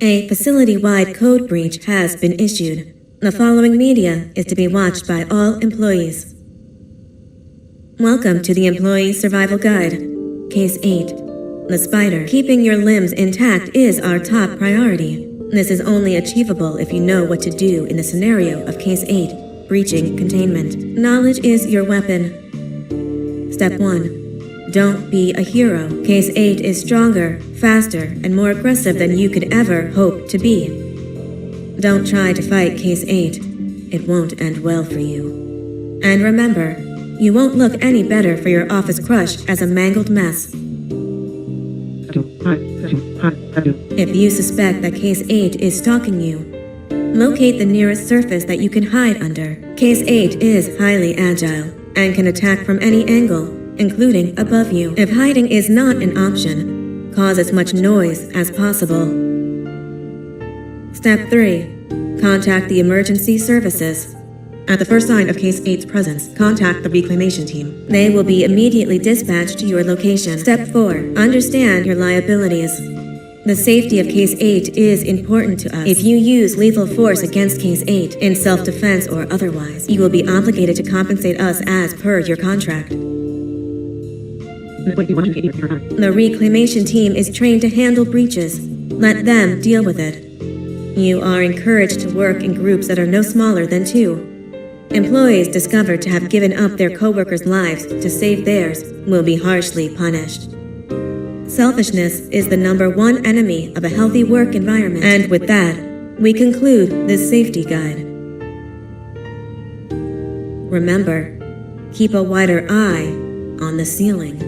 A facility-wide code breach has been issued. The following media is to be watched by all employees. Welcome to the Employee Survival Guide. Case 8. The spider. Keeping your limbs intact is our top priority. This is only achievable if you know what to do in the scenario of Case 8, breaching containment. Knowledge is your weapon. Step 1. Don't be a hero. Case 8 is stronger, faster, and more aggressive than you could ever hope to be. Don't try to fight Case 8. It won't end well for you. And remember, you won't look any better for your office crush as a mangled mess. If you suspect that Case 8 is stalking you, locate the nearest surface that you can hide under. Case 8 is highly agile and can attack from any angle, including above you. If hiding is not an option, cause as much noise as possible. Step 3. Contact the emergency services. At the first sign of Case 8's presence, contact the reclamation team. They will be immediately dispatched to your location. Step 4. Understand your liabilities. The safety of Case 8 is important to us. If you use lethal force against Case 8, in self-defense or otherwise, you will be obligated to compensate us as per your contract. The reclamation team is trained to handle breaches. Let them deal with it. You are encouraged to work in groups that are no smaller than 2. Employees discovered to have given up their coworkers' lives to save theirs will be harshly punished. Selfishness is the #1 enemy of a healthy work environment. And with that, we conclude this safety guide. Remember, keep a wider eye on the ceiling.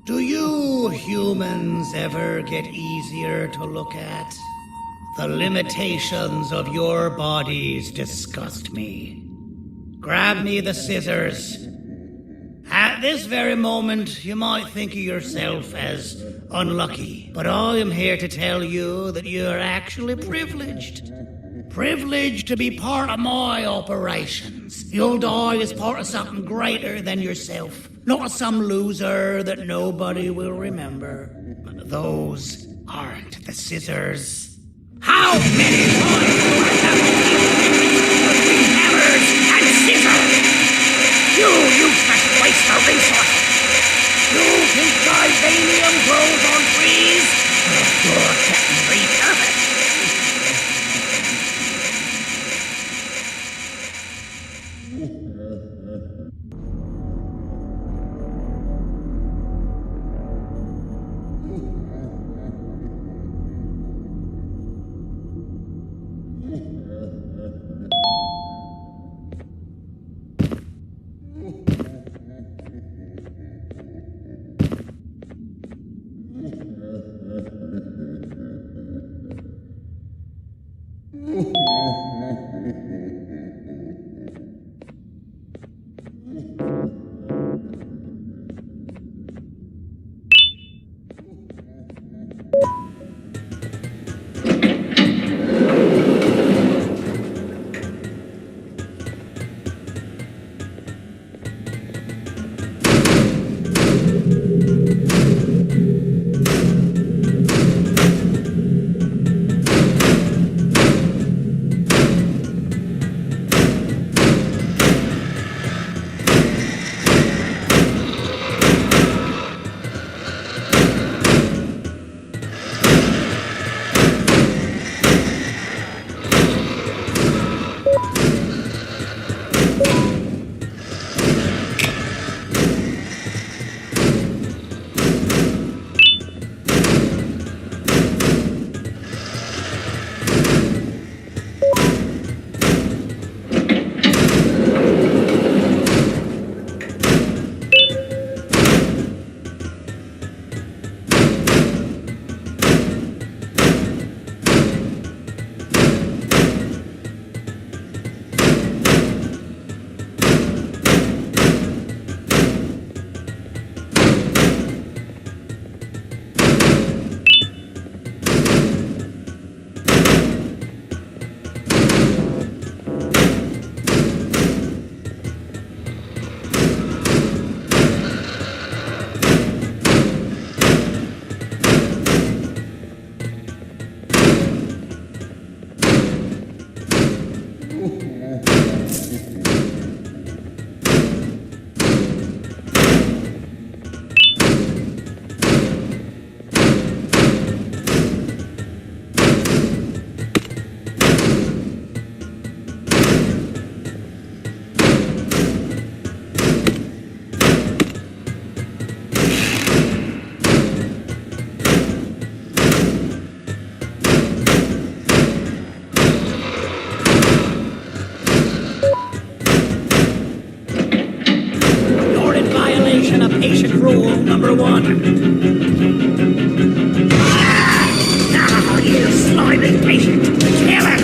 Do you humans ever get easier to look at? The limitations of your bodies disgust me. Grab me the scissors. At this very moment, you might think of yourself as unlucky, but I am here to tell you that you are actually privileged. Privileged to be part of my operations. You'll die as part of something greater than yourself. Not some loser that nobody will remember. Those aren't the scissors. How many times do I have to keep between hammers and scissors? You useless waste of resources! You think titanium grows on trees? You're getting repurposed! patient rule number 1. Now, you slimy patient, kill it!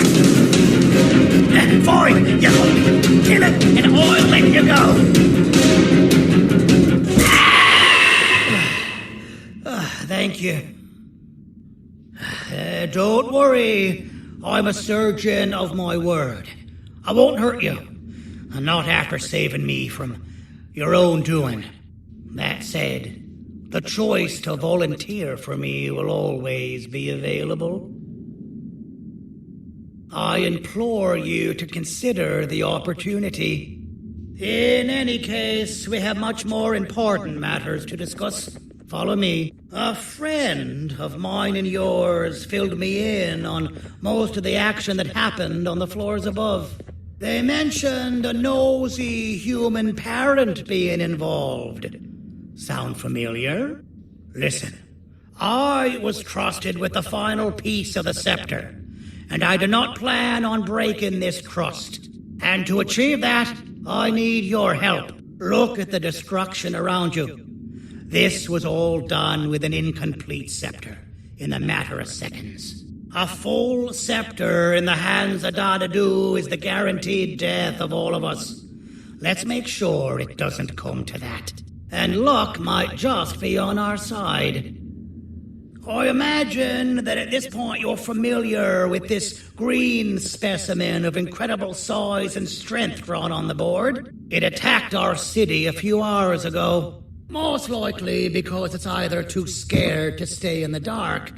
Fine, you kill it, and I'll let you go. Thank you. Don't worry, I'm a surgeon of my word. I won't hurt you, and not after saving me from your own doing. That said, the choice to volunteer for me will always be available. I implore you to consider the opportunity. In any case, we have much more important matters to discuss. Follow me. A friend of mine and yours filled me in on most of the action that happened on the floors above. They mentioned a nosy human parent being involved. Sound familiar? Listen, I was trusted with the final piece of the scepter, and I do not plan on breaking this trust. And to achieve that, I need your help. Look at the destruction around you. This was all done with an incomplete scepter, in a matter of seconds. A full scepter in the hands of Dadadu is the guaranteed death of all of us. Let's make sure it doesn't come to that. And luck might just be on our side. I imagine that at this point you're familiar with this green specimen of incredible size and strength drawn on the board. It attacked our city a few hours ago. Most likely because it's either too scared to stay in the dark,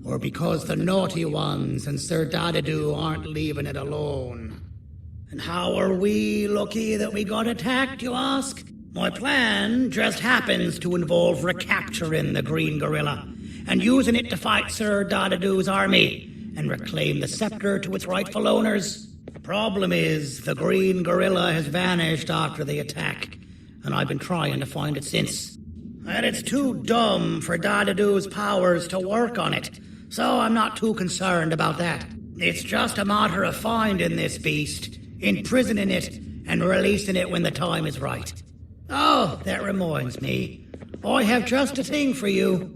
or because the naughty ones and Sir Dadadu aren't leaving it alone. And how are we lucky that we got attacked, you ask? My plan just happens to involve recapturing the green gorilla and using it to fight Sir Dadadu's army and reclaim the scepter to its rightful owners. Problem is, the green gorilla has vanished after the attack, and I've been trying to find it since. And it's too dumb for Dadadu's powers to work on it, so I'm not too concerned about that. It's just a matter of finding this beast, imprisoning it, and releasing it when the time is right. Oh, that reminds me. I have just a thing for you.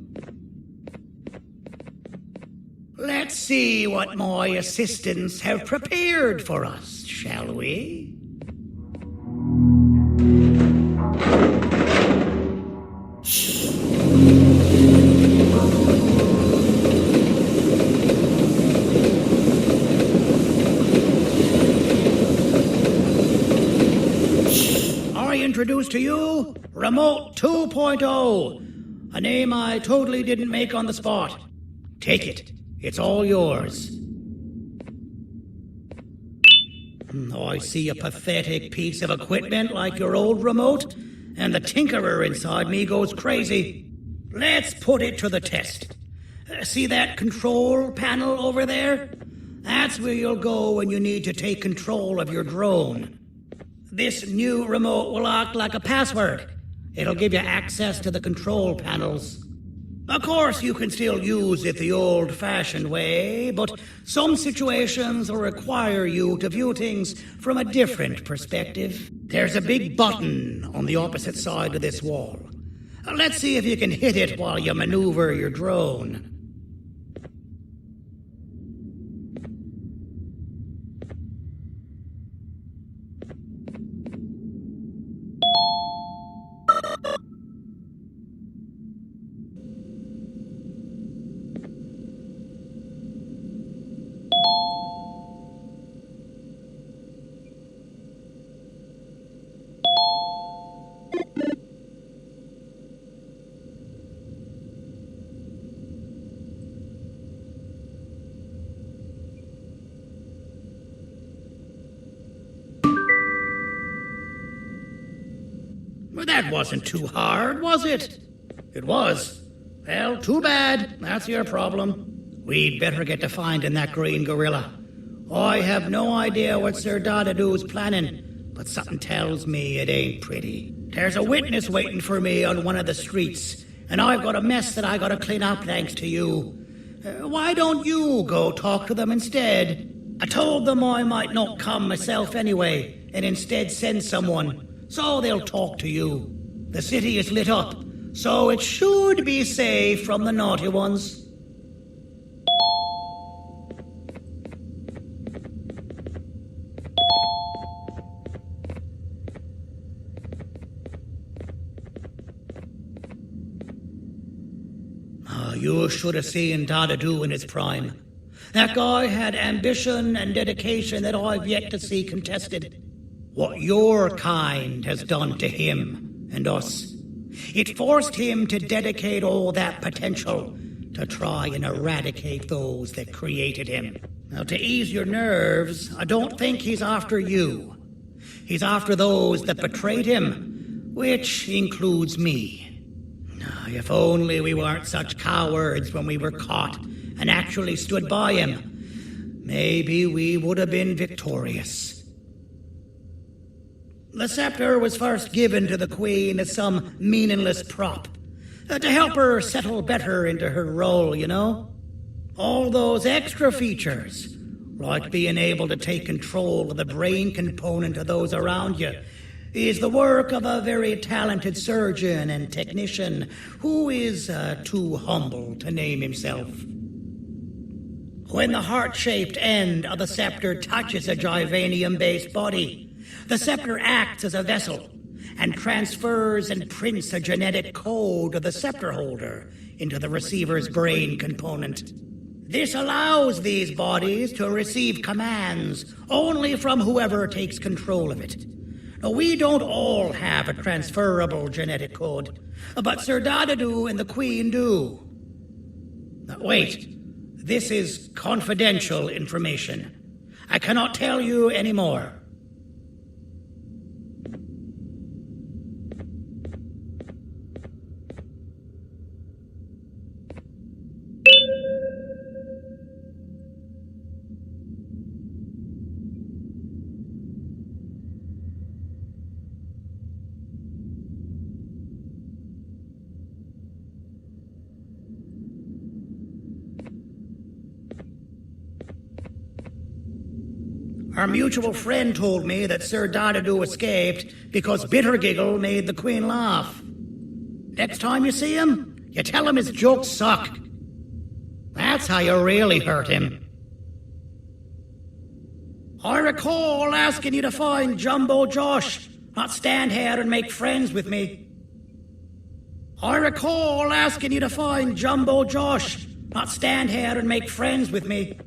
Let's see what my assistants have prepared for us, shall we? Introduce to you Remote 2.0, a name I totally didn't make on the spot. Take it. It's all yours. I see a pathetic piece of equipment like your old remote, and the tinkerer inside me goes crazy. Let's put it to the test. See that control panel over there? That's where you'll go when you need to take control of your drone. This new remote will act like a password. It'll give you access to the control panels. Of course, you can still use it the old-fashioned way, but some situations will require you to view things from a different perspective. There's a big button on the opposite side of this wall. Let's see if you can hit it while you maneuver your drone. Well, that wasn't too hard, was it? It was. Well, too bad. That's your problem. We'd better get to finding that green gorilla. I have no idea what Sir Dadadu's planning, but something tells me it ain't pretty. There's a witness waiting for me on one of the streets, and I've got a mess that I gotta clean up thanks to you. Why don't you go talk to them instead? I told them I might not come myself anyway, and instead send someone, so they'll talk to you. The city is lit up, so it should be safe from the naughty ones. You should have seen Dadadu in his prime. That guy had ambition and dedication that I've yet to see contested. What your kind has done to him and us, it forced him to dedicate all that potential to try and eradicate those that created him. Now, to ease your nerves, I don't think he's after you. He's after those that betrayed him, which includes me. If only we weren't such cowards when we were caught and actually stood by him, maybe we would have been victorious. The scepter was first given to the Queen as some meaningless prop, to help her settle better into her role, you know? All those extra features, like being able to take control of the brain component of those around you, is the work of a very talented surgeon and technician who is too humble to name himself. When the heart-shaped end of the scepter touches a Givanium-based body, the scepter acts as a vessel and transfers and prints a genetic code of the scepter holder into the receiver's brain component. This allows these bodies to receive commands only from whoever takes control of it. Now, we don't all have a transferable genetic code, but Sir Dadadu and the Queen do. Now, wait, this is confidential information. I cannot tell you any more. Our mutual friend told me that Sir Dadadu escaped because BITTLEGIGGLE made the Queen laugh. Next time you see him, you tell him his jokes suck. That's how you really hurt him. I recall asking you to find Jumbo Josh, not stand here and make friends with me. I recall asking you to find Jumbo Josh, not stand here and make friends with me.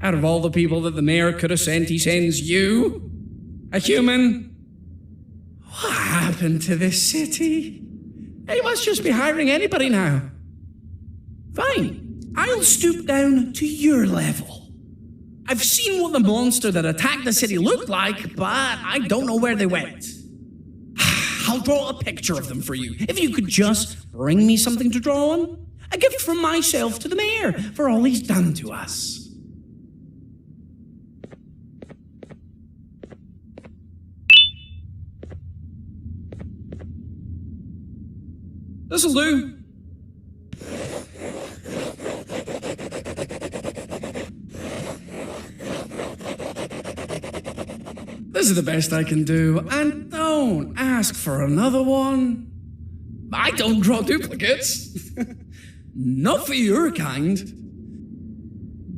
Out of all the people that the mayor could have sent, he sends you? A human? What happened to this city? He must just be hiring anybody now. Fine, I'll stoop down to your level. I've seen what the monster that attacked the city looked like, but I don't know where they went. I'll draw a picture of them for you, if you could just bring me something to draw on. A gift from myself to the mayor for all he's done to us. This'll do. This is the best I can do, and don't ask for another one. I don't draw duplicates. Not for your kind.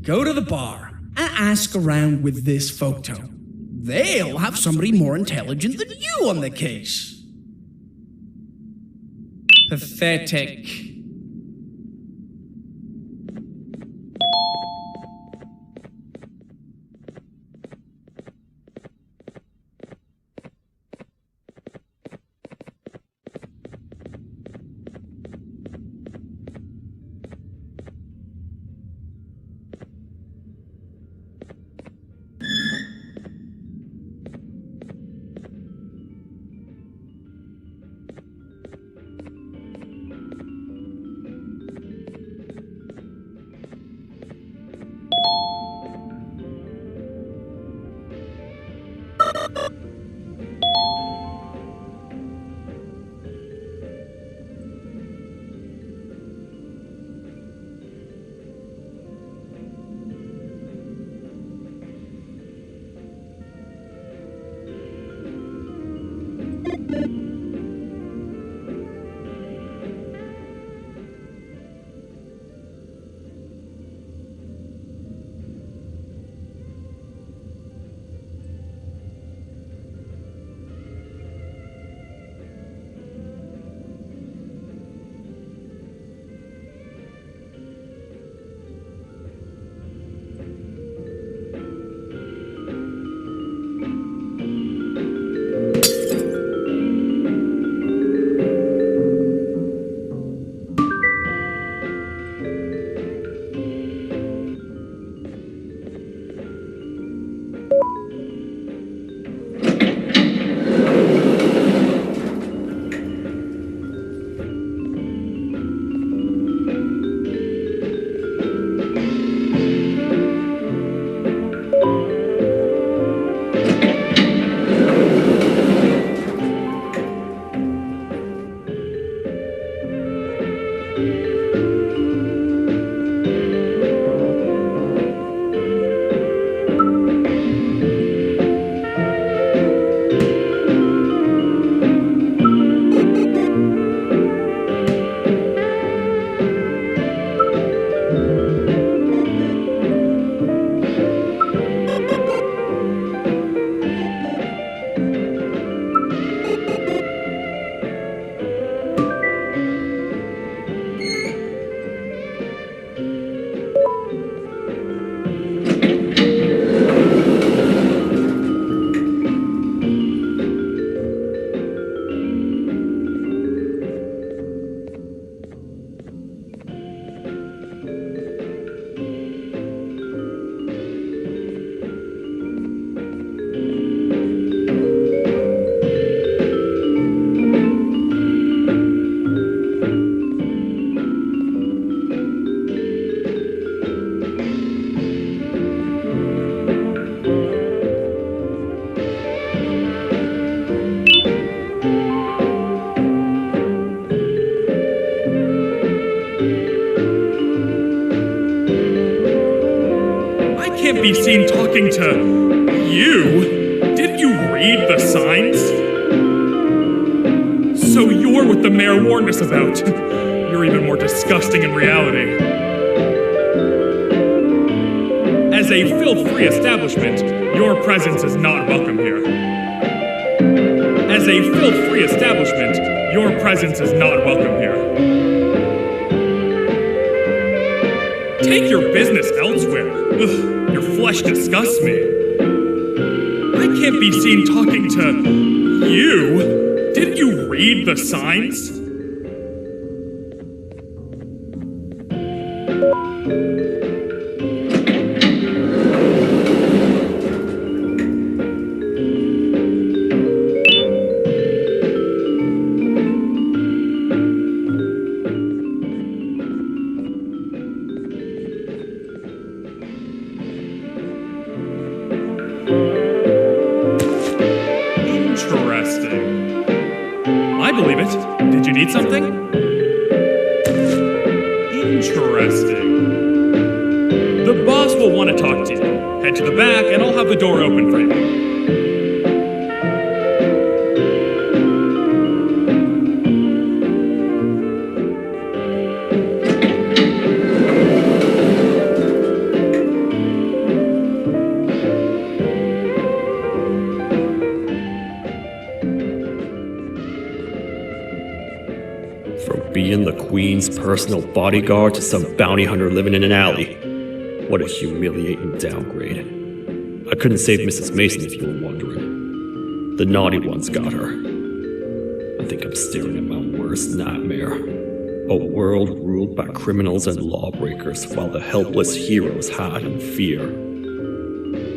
Go to the bar and ask around with this photo. They'll have somebody more intelligent than you on the case. Pathetic. can't be seen talking to you. Didn't you read the signs? So you're what the mayor warned us about. You're even more disgusting in reality. As a filth-free establishment, your presence is not welcome here. As a filth-free establishment, your presence is not welcome here. Take your business elsewhere. Ugh, you're flesh disgusts me. I can't be seen talking to you. Didn't you read the signs? I believe it. Did you need something? Interesting. The boss will want to talk to you. Head to the back and I'll have the door open for you. Being the Queen's personal bodyguard to some bounty hunter living in an alley. What a humiliating downgrade. I couldn't save Mrs. Mason if you were wondering. The naughty ones got her. I think I'm staring at my worst nightmare. A world ruled by criminals and lawbreakers while the helpless heroes hide in fear.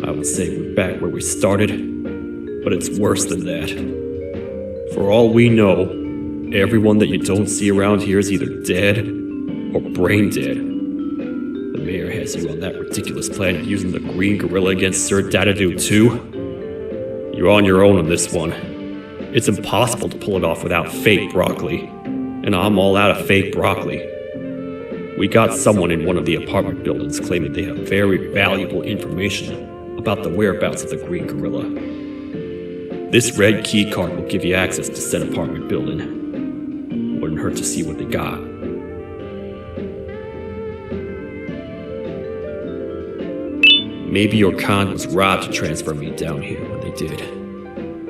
I would say we're back where we started, but it's worse than that. For all we know, everyone that you don't see around here is either dead or brain dead. The mayor has you on that ridiculous plan using the green gorilla against Sir Dadadoo too. You're on your own on this one. It's impossible to pull it off without fake broccoli. And I'm all out of fake broccoli. We got someone in one of the apartment buildings claiming they have very valuable information about the whereabouts of the green gorilla. This red key card will give you access to said apartment building. Wouldn't hurt to see what they got. Maybe your con was robbed to transfer me down here when they did.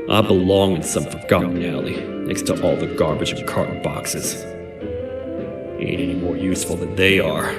I belong in some forgotten alley, next to all the garbage and carton boxes. Ain't any more useful than they are.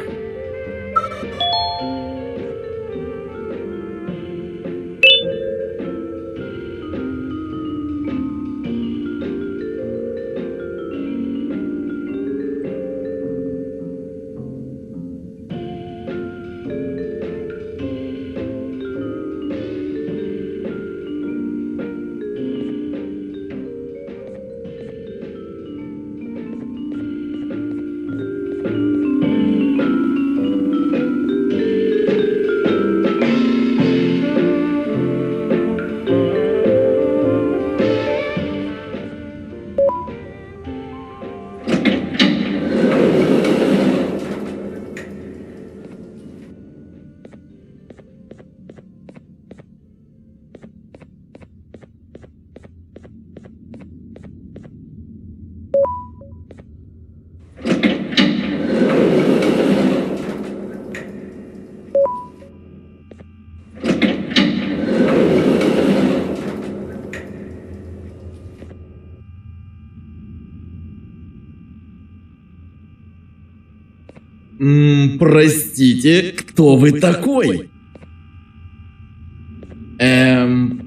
Простите, кто вы такой?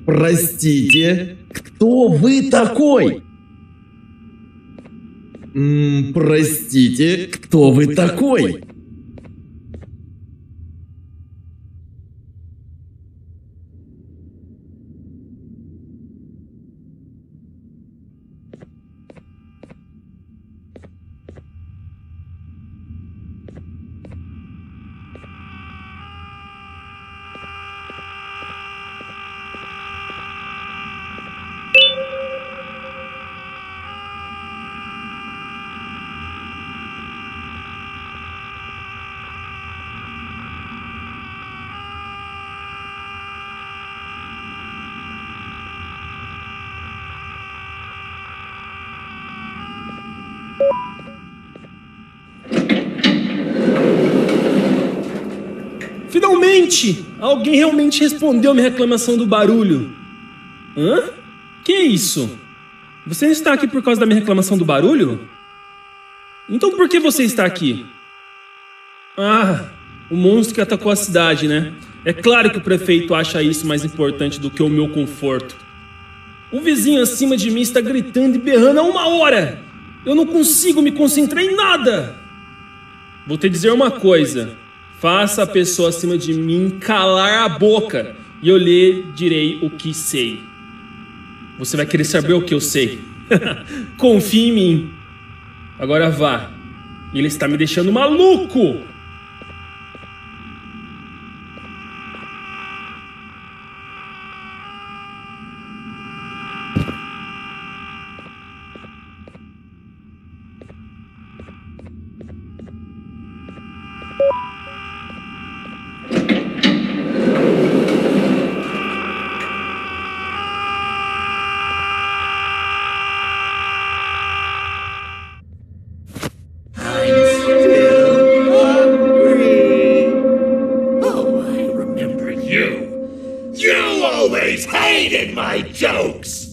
Простите, кто вы такой? Простите, кто вы такой? Finalmente! Alguém realmente respondeu a minha reclamação do barulho. Hã? Que é isso? Você está aqui por causa da minha reclamação do barulho? Então por que você está aqui? Ah, o monstro que atacou a cidade, né? É claro que o prefeito acha isso mais importante do que o meu conforto. O vizinho acima de mim está gritando e berrando há 1 hora. Eu não consigo me concentrar em nada. Vou te dizer uma coisa. Faça a pessoa acima de mim calar a boca e eu lhe direi o que sei. Você vai querer saber o que eu sei. Confie em mim. Agora vá. Ele está me deixando maluco. My jokes!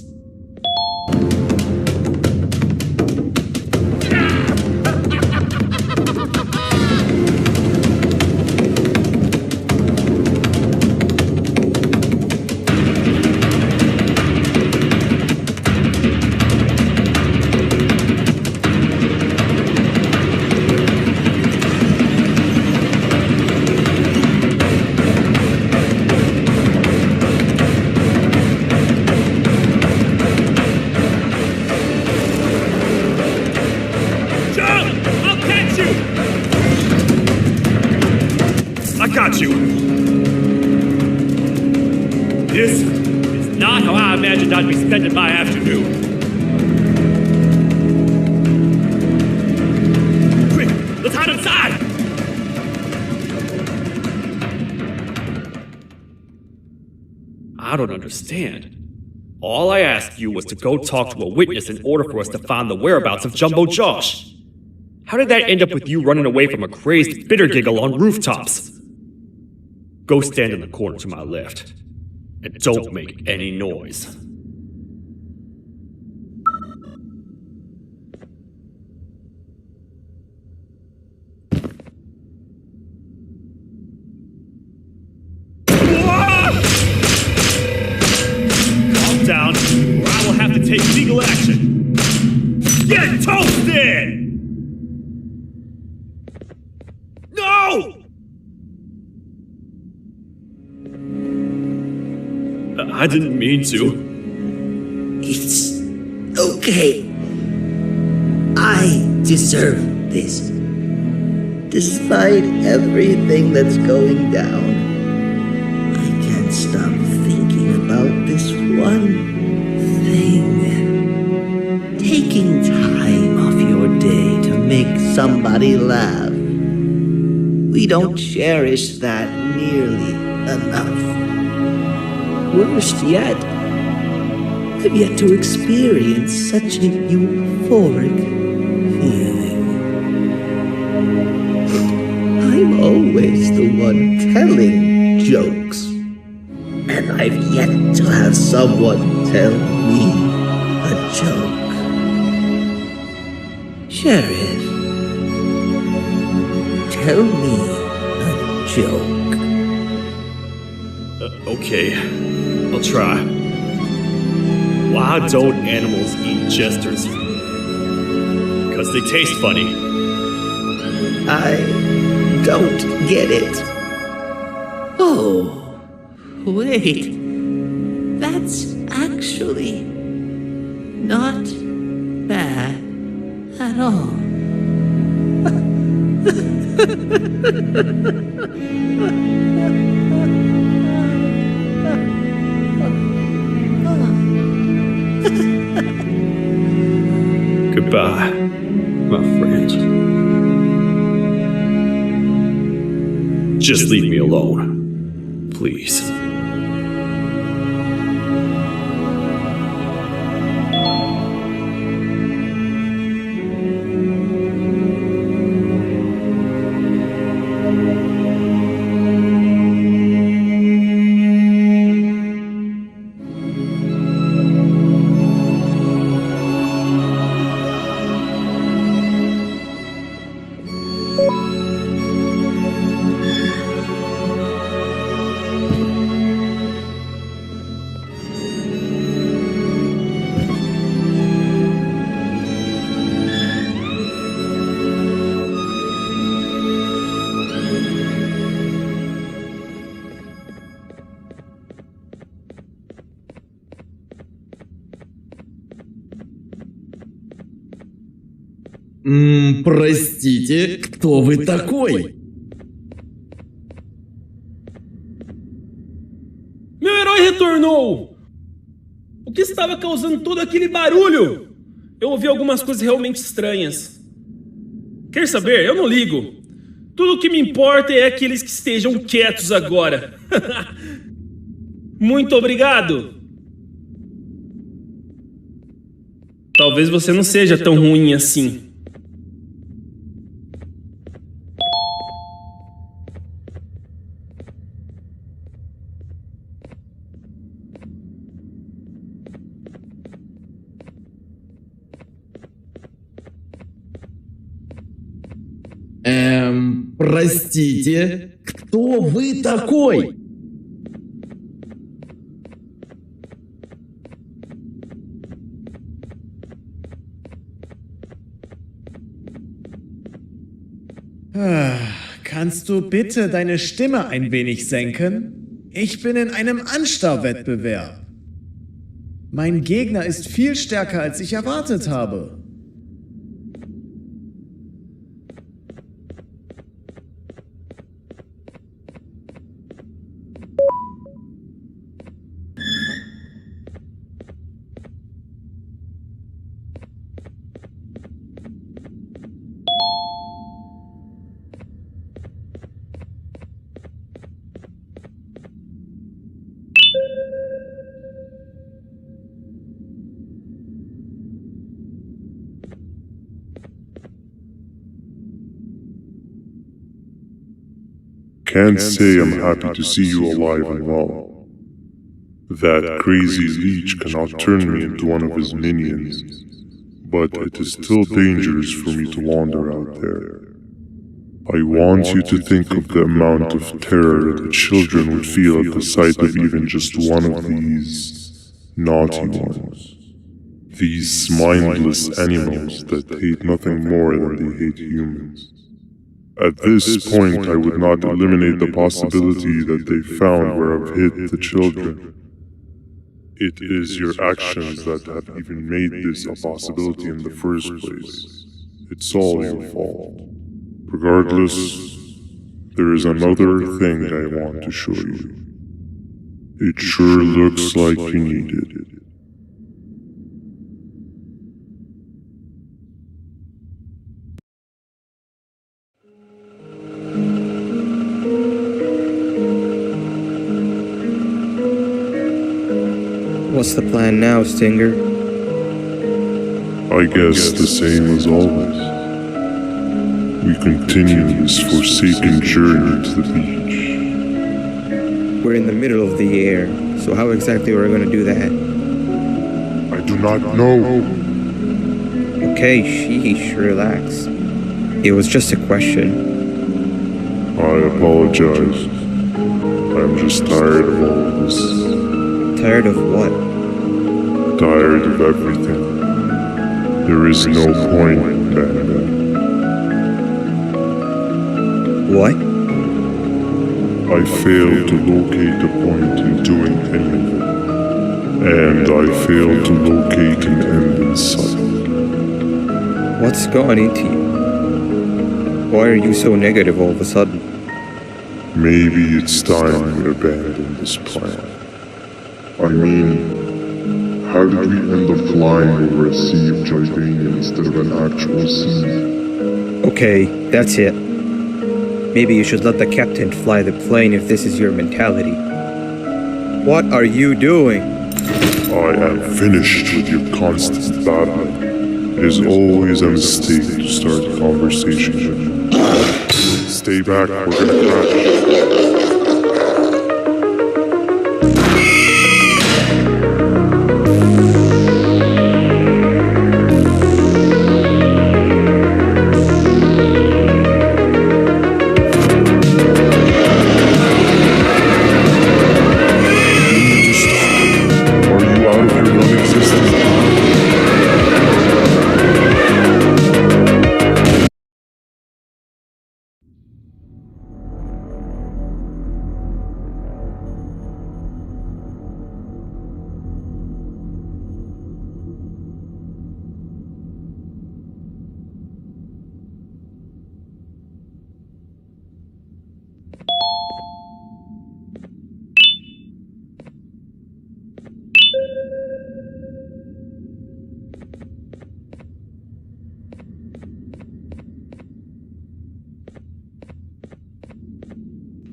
This is not how I imagined I'd be spending my afternoon. Quick, let's hide inside! I don't understand. All I asked you was to go talk to a witness in order for us to find the whereabouts of Jumbo Josh. How did that end up with you running away from a crazed BITTLEGIGGLE on rooftops? Go stand in the corner to my left. And don't make any noise. Calm down, or I will have to take legal action. Get toasted! No! I didn't mean to. It's okay. I deserve this. Despite everything that's going down, I can't stop thinking about this one thing. Taking time off your day to make somebody laugh. We don't cherish that nearly enough. Worst yet, I've yet to experience such a euphoric feeling. I'm always the one telling jokes, and I've yet to have someone tell me a joke. Sheriff, tell me a joke. Okay. I'll try. Why don't animals eat jesters? Because they taste funny. I don't get it. Oh, wait. That's actually not bad at all. Goodbye, my friend. Just leave me alone, please. Простите, кто вы такой? Meu herói retornou! O que estava causando todo aquele barulho? Eu ouvi algumas coisas realmente estranhas. Quer saber? Eu não ligo. Tudo o que me importa é aqueles que estejam quietos agora. Muito obrigado! Talvez você não seja tão ruim assim. Простите, кто вы такой? Kannst du bitte deine Stimme ein wenig senken? Ich bin in einem Anstarrwettbewerb. Mein Gegner ist viel stärker, als ich erwartet habe. Can't say I'm happy to see you alive and well. That crazy leech cannot turn me into one of his minions, but it is still dangerous for me to wander out there. I want you to think of the amount of terror that children would feel at the sight of even just one of these naughty ones. These mindless animals that hate nothing more than they hate humans. At this point, I would not eliminate the possibility that they found where I've hid the children. It is your actions that have even made this a possibility in the first place. It's all your fault. Regardless, there is another thing I want to show you. It sure looks like you need it. What's the plan now, Stinger? I guess the same as always. We continue this forsaken journey to the beach. We're in the middle of the air, so how exactly are we going to do that? I do not know. Okay, sheesh, relax. It was just a question. I apologize. I'm just tired of all of this. Tired of what? Tired of everything. There is no point, Banban. What? I failed to locate a point in doing anything. And I failed to locate an end in sight. What's going into you? Why are you so negative all of a sudden? Maybe it's time we abandon this plan. I mean, how did we end up flying over a sea of Jordania instead of an actual sea? Okay, that's it. Maybe you should let the captain fly the plane if this is your mentality. What are you doing? I am finished with your constant battling. It is always a mistake to start a conversation with you. Stay back, we're gonna crash.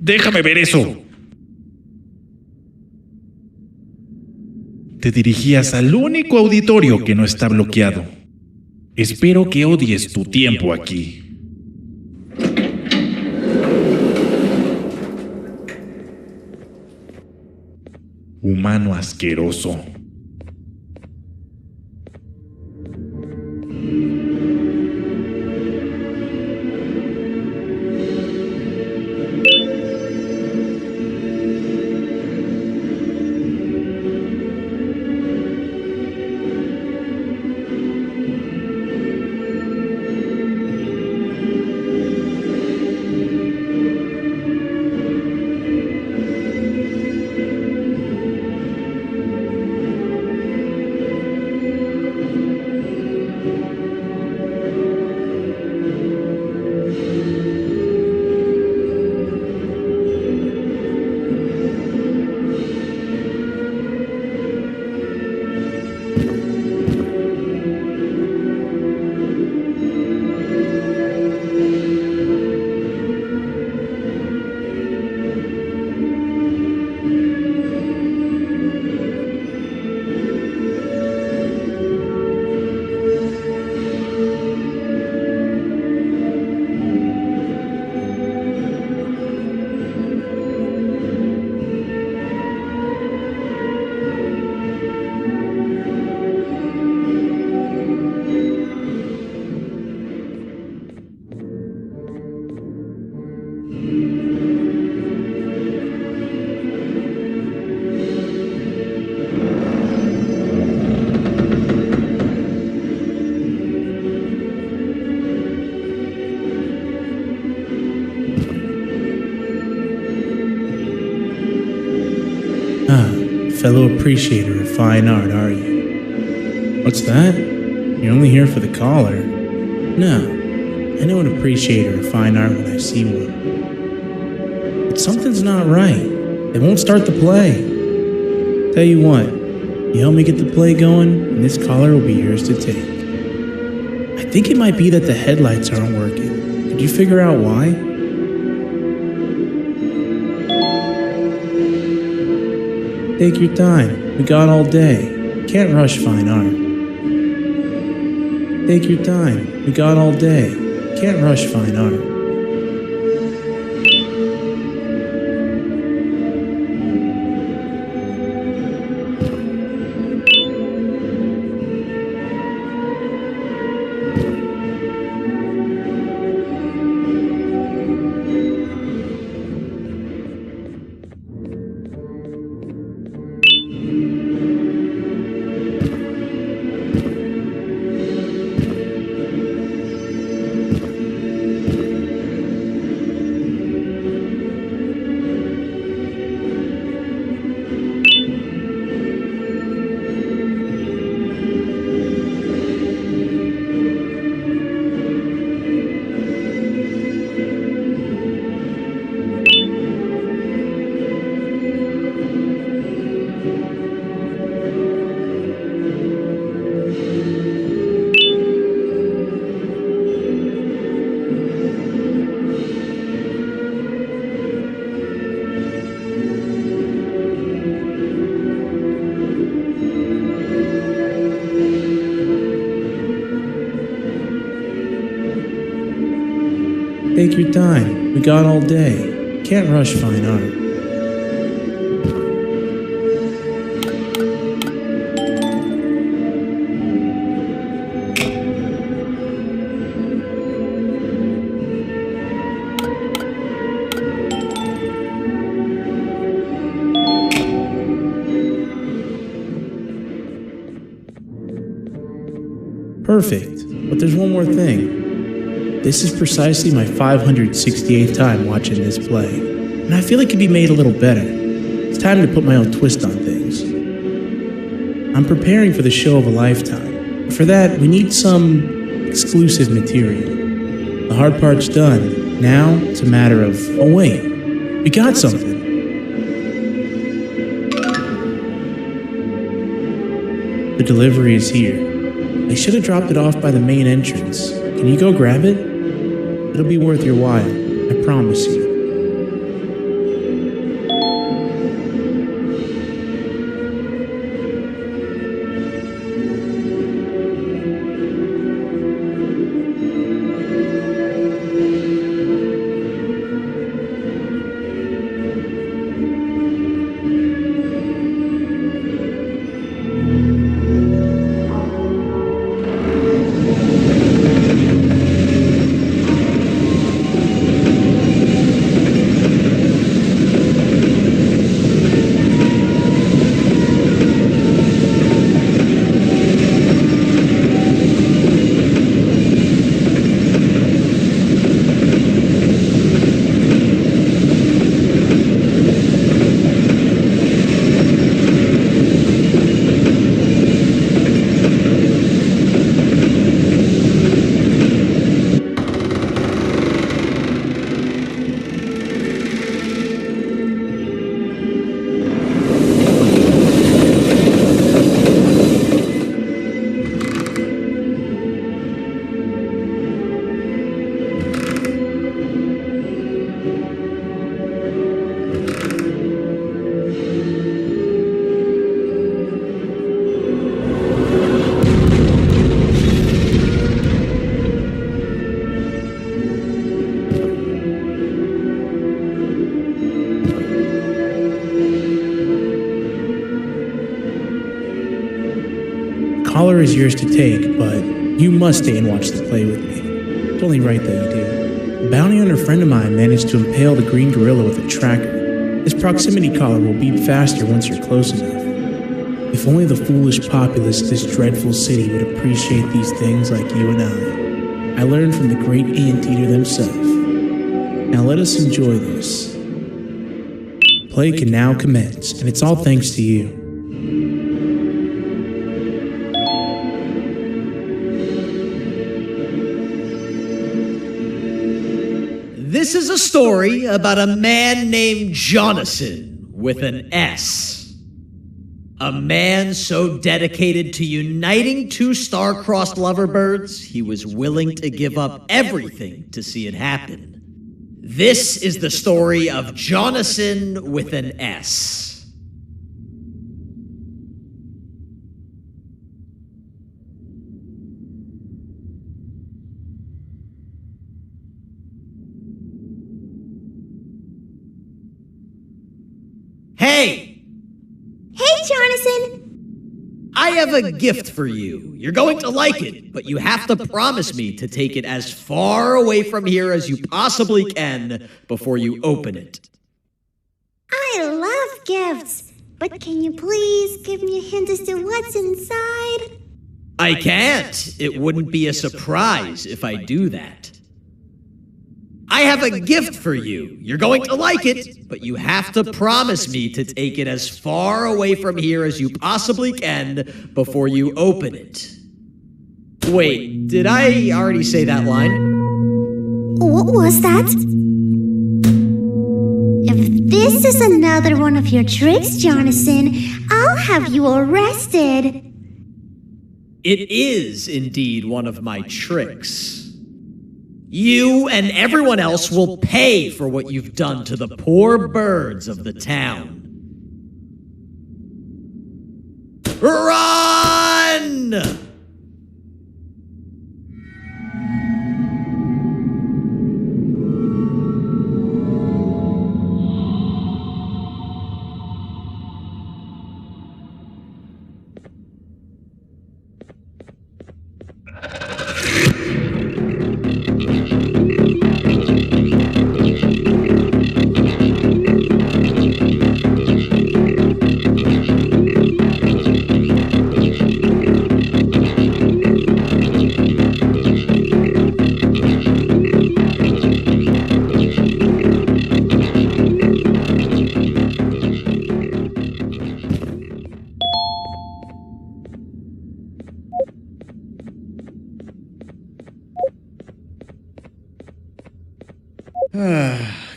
Déjame ver eso. Te dirigías al único auditorio que no está bloqueado. Espero que odies tu tiempo aquí. Humano asqueroso. Fellow appreciator of fine art, are you? What's that? You're only here for the collar? No, I know an appreciator of fine art when I see one. But something's not right. They won't start the play. Tell you what, you help me get the play going, and this collar will be yours to take. I think it might be that the headlights aren't working. Did you figure out why? Take your time. We got all day. Can't rush fine art. Take your time. We got all day. Can't rush fine art. Take your time. We got all day. Can't rush fine art. Perfect. But there's one more thing. This is precisely my 568th time watching this play, and I feel it could be made a little better. It's time to put my own twist on things. I'm preparing for the show of a lifetime, but for that, we need some exclusive material. The hard part's done. Now, it's a matter of, oh wait, we got something. The delivery is here. They should have dropped it off by the main entrance. Can you go grab it? It'll be worth your while, I promise you. collar is yours to take, but you must stay and watch the play with me. It's only right that you do. A bounty hunter friend of mine managed to impale the green gorilla with a tracker. This proximity collar will beep faster once you're close enough. If only the foolish populace of this dreadful city would appreciate these things like you and I learned from the great anteater themselves. Now let us enjoy this. Play can now commence, and it's all thanks to you. This is a story about a man named Jonathan with an S. A man so dedicated to uniting two star-crossed loverbirds, he was willing to give up everything to see it happen. This is the story of Jonathan with an S. Hey! Hey, Jonathan! I have a gift for you. You're going to like it, but you have to promise me to take it as far away from here as you possibly can before you open it. I love gifts, but can you please give me a hint as to what's inside? I can't. It wouldn't be a surprise if I do that. I have a gift for you. You're going to like it, but you have to promise me to take it as far away from here as you possibly can before you open it. Wait, did I already say that line? What was that? If this is another one of your tricks, Jonathan, I'll have you arrested. It is indeed one of my tricks. You and everyone else will pay for what you've done to the poor birds of the town. Run!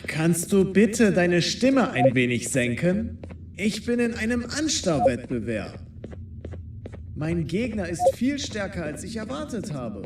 Kannst du bitte deine Stimme ein wenig senken? Ich bin in einem Anstarrwettbewerb. Mein Gegner ist viel stärker, als ich erwartet habe.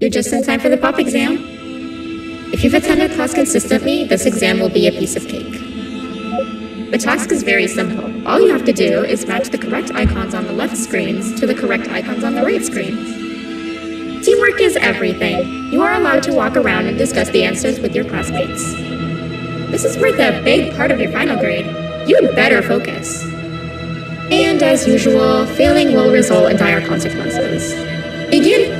You're just in time for the pop exam. If you've attended class consistently, this exam will be a piece of cake. The task is very simple. All you have to do is match the correct icons on the left screens to the correct icons on the right screens. Teamwork is everything. You are allowed to walk around and discuss the answers with your classmates. This is worth a big part of your final grade. You'd better focus. And as usual, failing will result in dire consequences. Begin.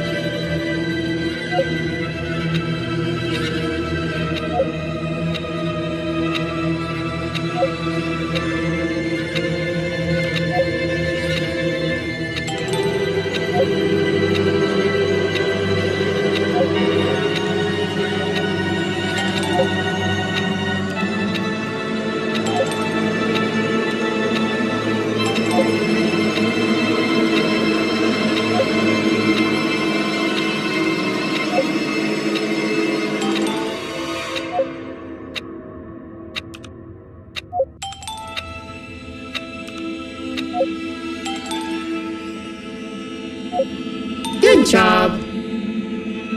Good job.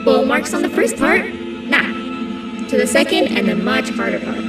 Full marks on the first part. Now, to the second and the much harder part.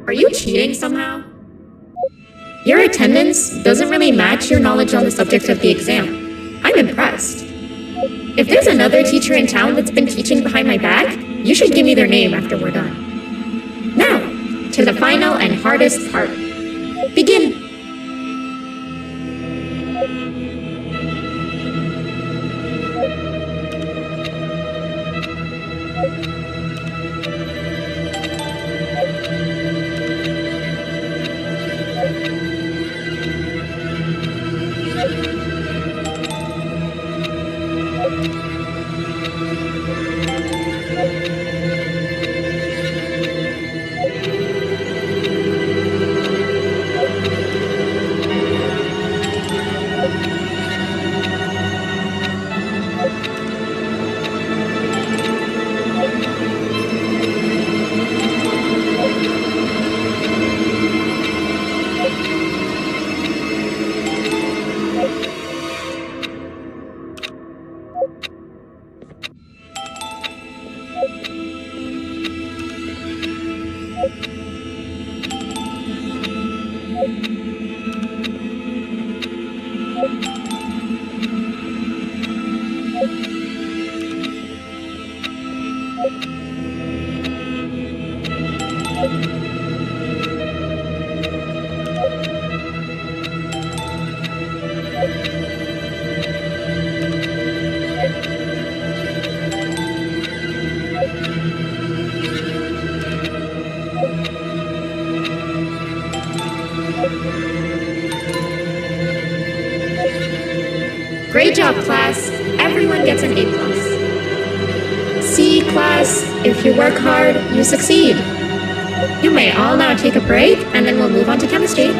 Are you cheating somehow? Your attendance doesn't really match your knowledge on the subject of the exam. I'm impressed. If there's another teacher in town that's been teaching behind my back, you should give me their name after we're done. Now, to the final and hardest part. Begin. Great job, class. Everyone gets an A+. See, class, if you work hard, you succeed. You may all now take a break, and then we'll move on to chemistry.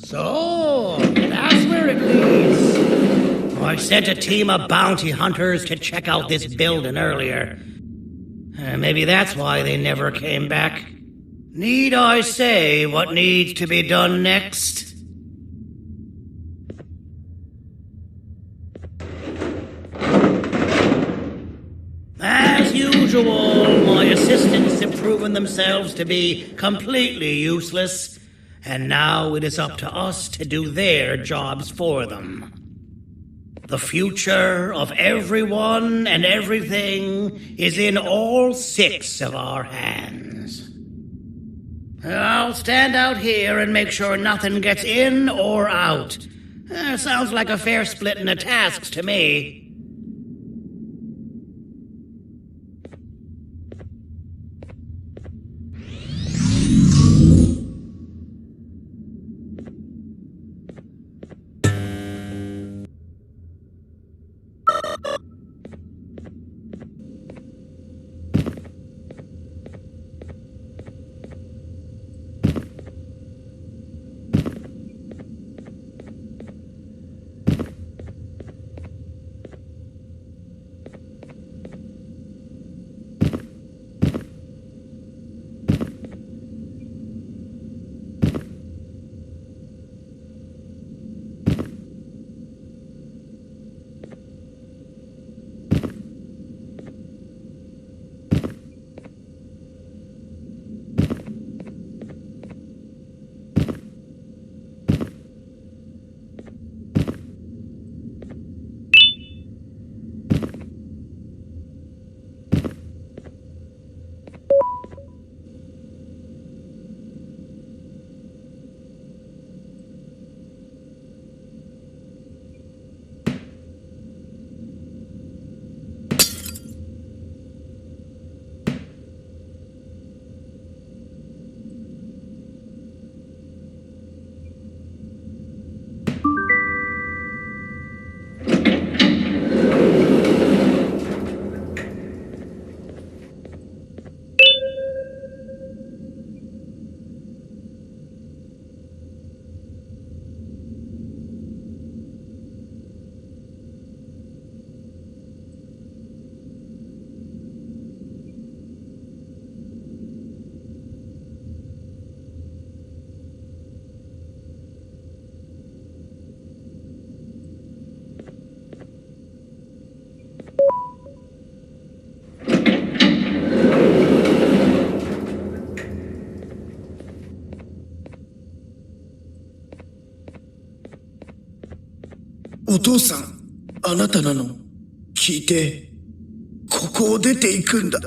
So, that's where it leads. I sent a team of bounty hunters to check out this building earlier. Maybe that's why they never came back. Need I say what needs to be done next? As usual, my assistants have proven themselves to be completely useless. And now it is up to us to do their jobs for them. The future of everyone and everything is in all 6 of our hands. I'll stand out here and make sure nothing gets in or out. Sounds like a fair splitting of tasks to me.お父さん、あなたなの？聞いて、ここを出ていくんだ。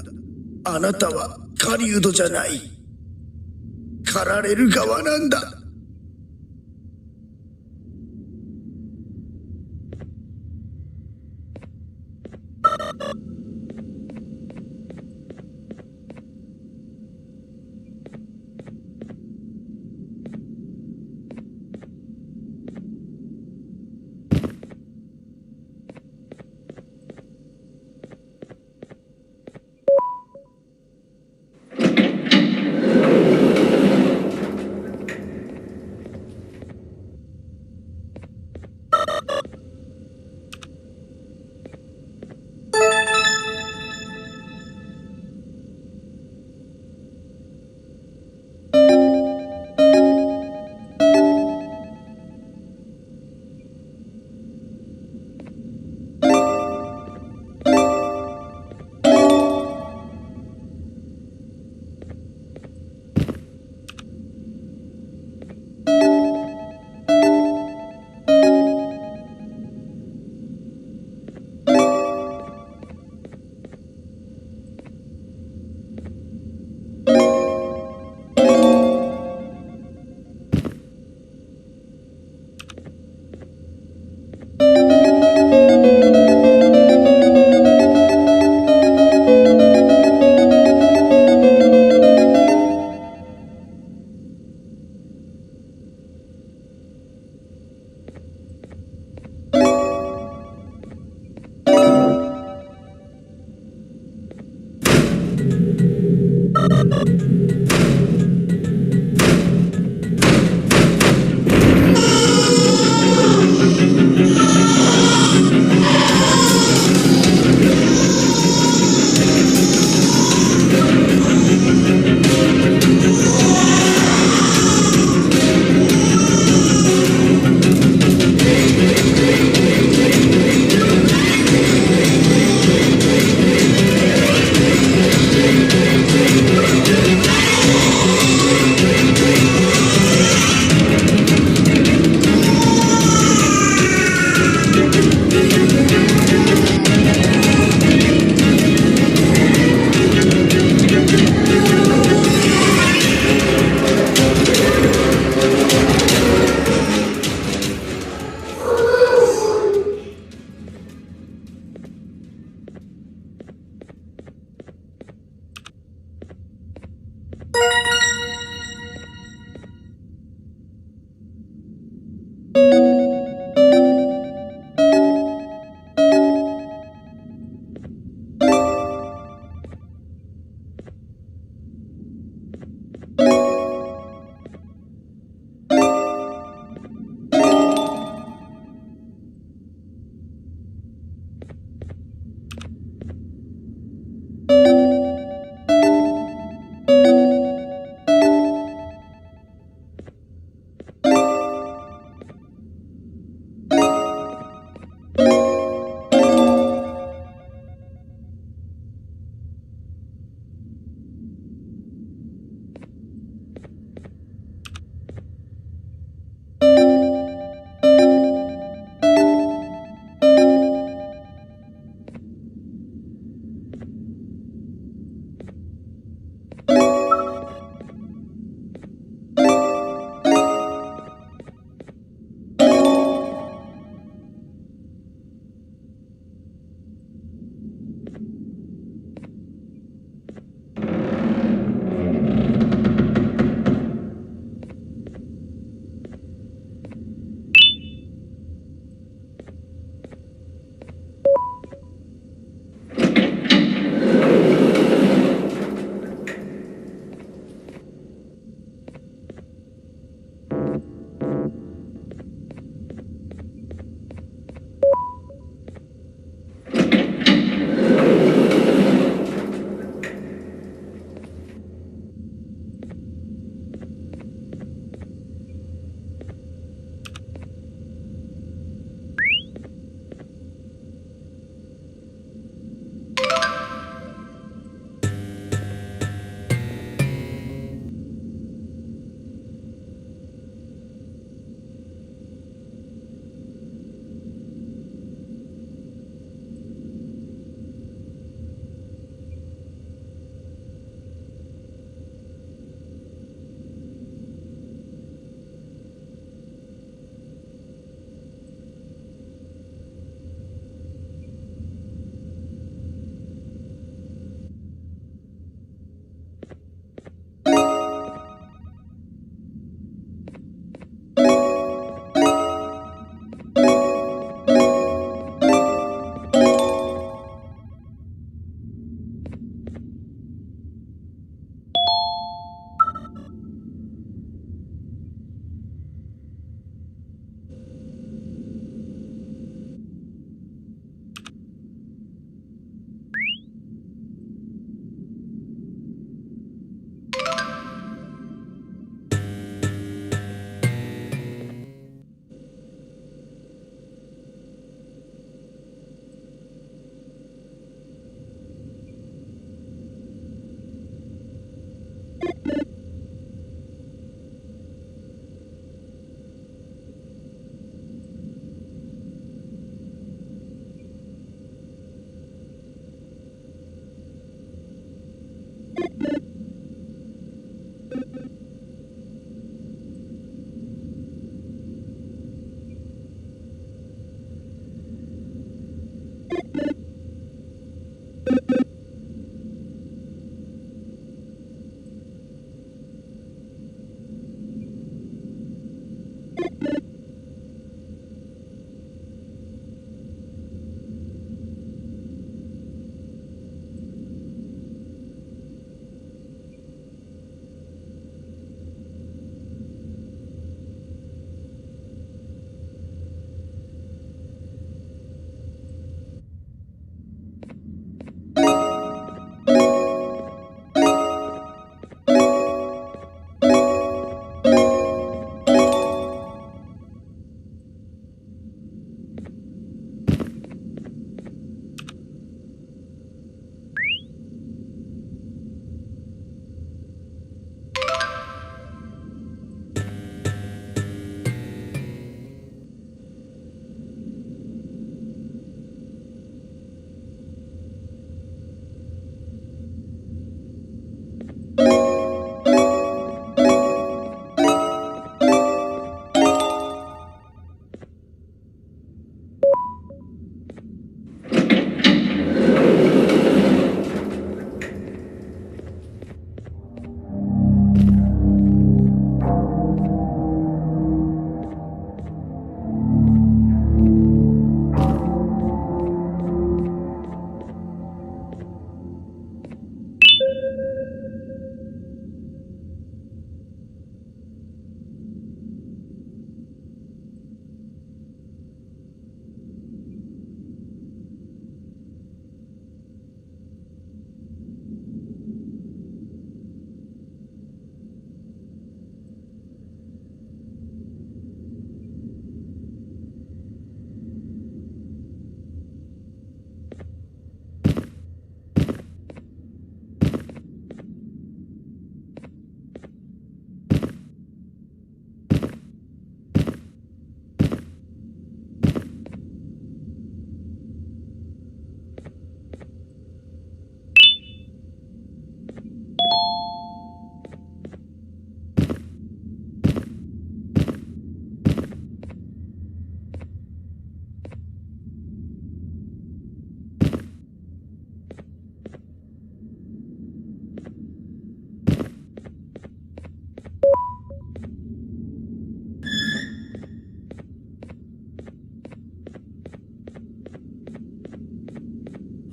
あなたは狩人じゃない。狩られる側なんだ。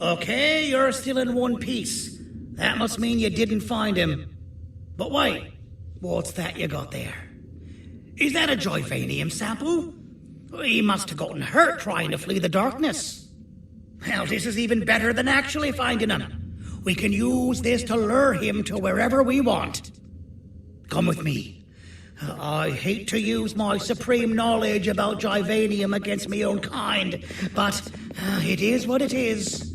Okay, you're still in one piece. That must mean you didn't find him. But wait, what's that you got there? Is that a Joyvanium sample? He must have gotten hurt trying to flee the darkness. Well, this is even better than actually finding him. We can use this to lure him to wherever we want. Come with me. I hate to use my supreme knowledge about Joyvanium against my own kind, but it is what it is.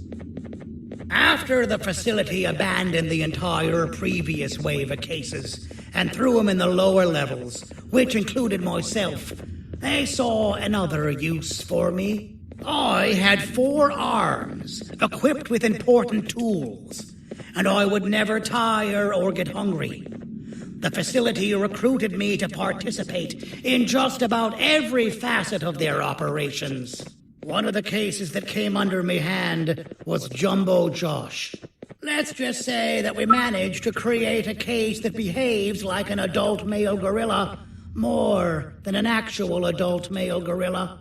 After the facility abandoned the entire previous wave of cases and threw them in the lower levels, which included myself, they saw another use for me. I had 4 arms, equipped with important tools, and I would never tire or get hungry. The facility recruited me to participate in just about every facet of their operations. One of the cases that came under me hand was Jumbo Josh. Let's just say that we managed to create a case that behaves like an adult male gorilla, more than an actual adult male gorilla.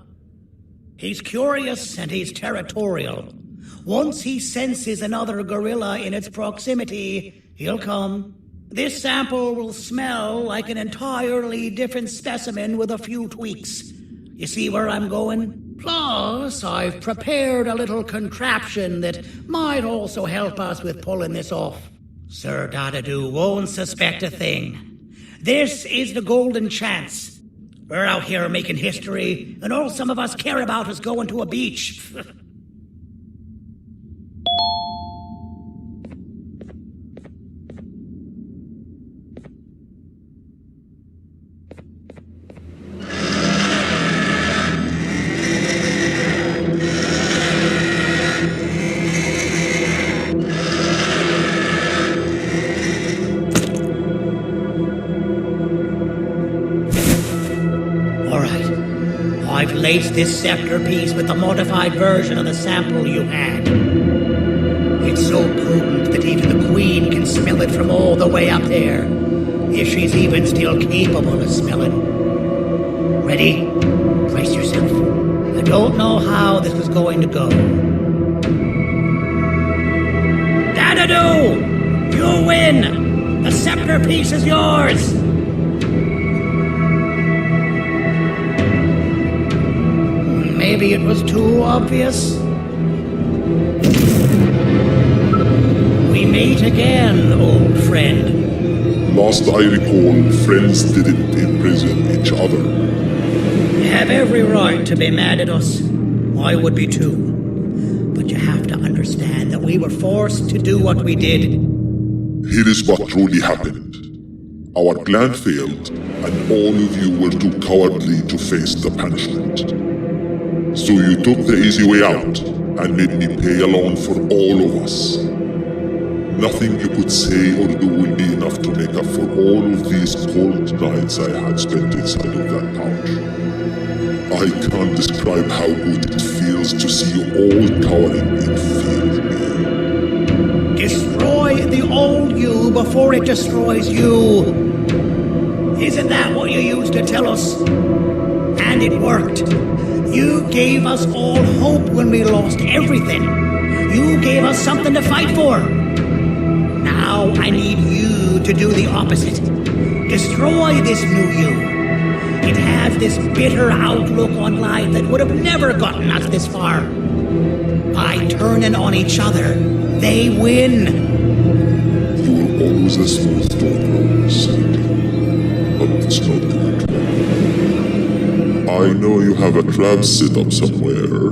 He's curious and he's territorial. Once he senses another gorilla in its proximity, he'll come. This sample will smell like an entirely different specimen with a few tweaks. You see where I'm going? Plus, I've prepared a little contraption that might also help us with pulling this off. Sir Dadadoo won't suspect a thing. This is the golden chance. We're out here making history, and all some of us care about is going to a beach. I've laced this scepter piece with the modified version of the sample you had. It's so potent that even the Queen can smell it from all the way up there, if she's even still capable of smelling. Ready? Brace yourself. I don't know how this is going to go. Dadadoo! You win! The scepter piece is yours! Maybe it was too obvious. We meet again, old friend. Last I recall, friends didn't imprison each other. You have every right to be mad at us. I would be too. But you have to understand that we were forced to do what we did. Here is what truly happened. Our plan failed, and all of you were too cowardly to face the punishment. So you took the easy way out, and made me pay alone for all of us. Nothing you could say or do will be enough to make up for all of these cold nights I had spent inside of that pouch. I can't describe how good it feels to see you all cowering in fear of me. Destroy the old you before it destroys you. Isn't that what you used to tell us? And it worked. You gave us all hope when we lost everything. You gave us something to fight for. Now I need you to do the opposite. Destroy this new you. It has this bitter outlook on life that would have never gotten us this far. By turning on each other, they win. You were always a smooth talker, Sandy. But it's not good. I know you have a trap set up somewhere.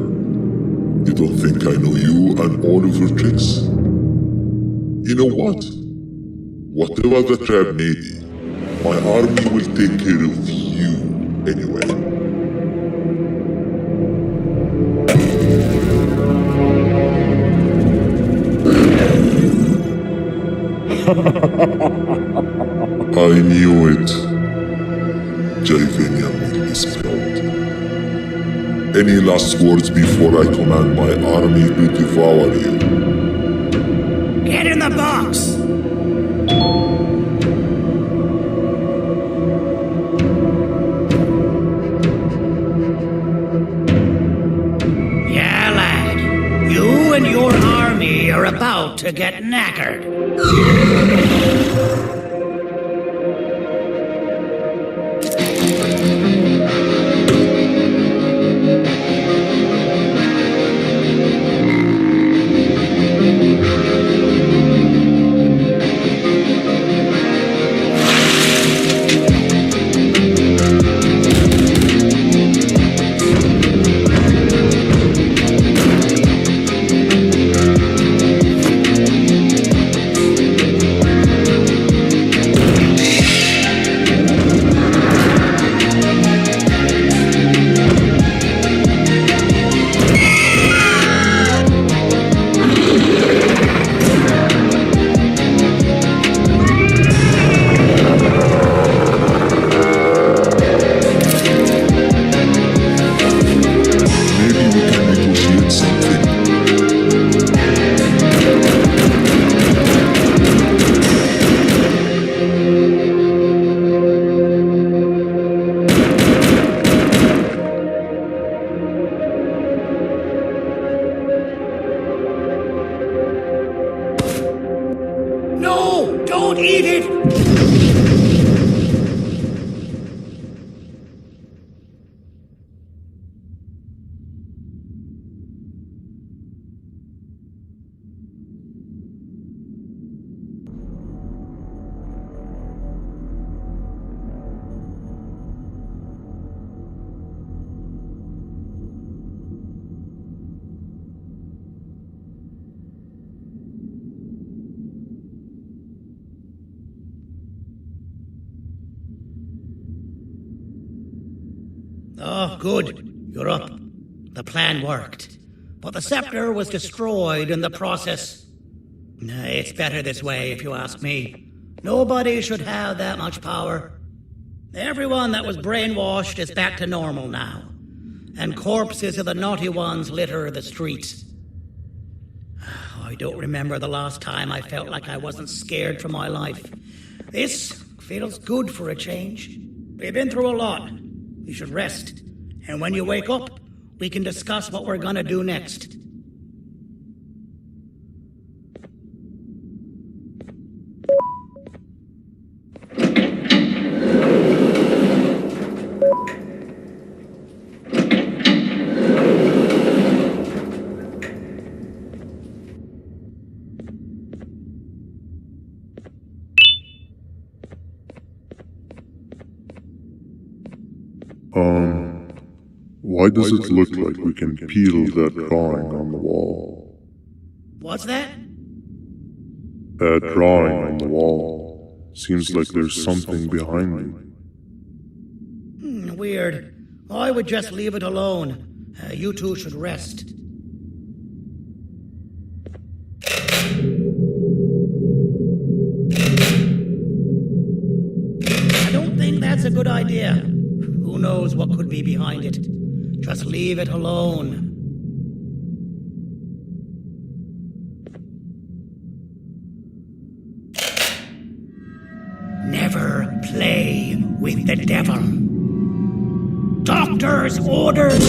You don't think I know you and all of your tricks? You know what? Whatever the trap may be, my army will take care of you anyway. I knew it. Joyvanium misspelled. Any last words before I command my army to devour you? Get in the box! Yeah, lad. You and your army about to get knackered. No! Don't eat it! Oh, good. You're up. The plan worked. But the scepter was destroyed in the process. It's better this way, if you ask me. Nobody should have that much power. Everyone that was brainwashed is back to normal now. And corpses of the naughty ones litter the streets. I don't remember the last time I felt like I wasn't scared for my life. This feels good for a change. We've been through a lot. You should rest. And when you wake up, we can discuss what we're gonna do next. Why does it look like we can peel that drawing on the wall? What's that? That drawing on the wall. Seems like there's something behind it. Weird. I would just leave it alone. You two should rest. I don't think that's a good idea. Who knows what could be behind it? Just leave it alone. Never play with the devil. Doctor's orders!